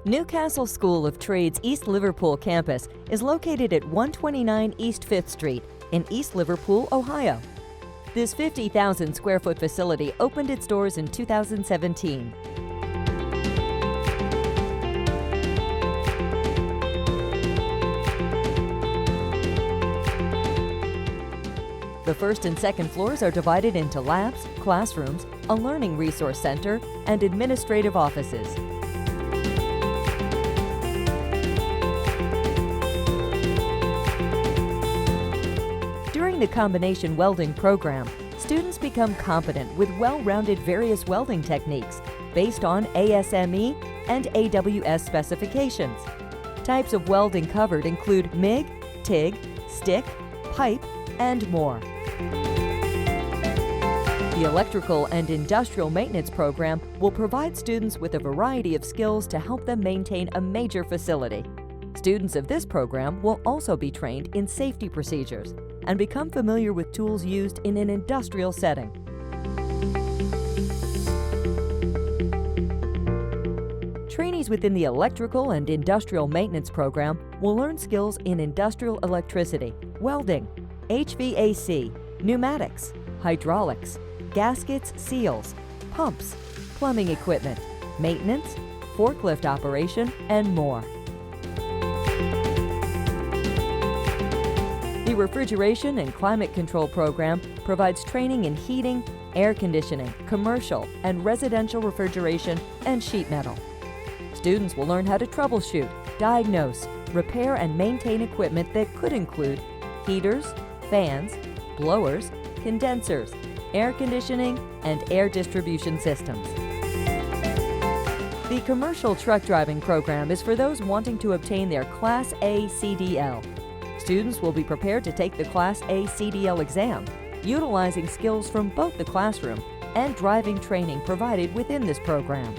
Newcastle School of Trades East Liverpool Campus is located at 129 East 5th Street in East Liverpool, Ohio. This 50,000 square foot facility opened its doors in 2017. The first and second floors are divided into labs, classrooms, a learning resource center, and administrative offices. During the combination welding program, students become competent with well-rounded various welding techniques based on ASME and AWS specifications. Types of welding covered include MIG, TIG, stick, pipe, and more. The Electrical and Industrial Maintenance program will provide students with a variety of skills to help them maintain a major facility. Students of this program will also be trained in safety procedures and become familiar with tools used in an industrial setting. Trainees within the Electrical and Industrial Maintenance program will learn skills in industrial electricity, welding, HVAC, pneumatics, hydraulics, gaskets, seals, pumps, plumbing equipment, maintenance, forklift operation, and more. The Refrigeration and Climate Control program provides training in heating, air conditioning, commercial and residential refrigeration, and sheet metal. Students will learn how to troubleshoot, diagnose, repair, and maintain equipment that could include heaters, fans, blowers, condensers, air conditioning, and air distribution systems. The Commercial Truck Driving program is for those wanting to obtain their Class A CDL. Students will be prepared to take the Class A CDL exam, utilizing skills from both the classroom and driving training provided within this program.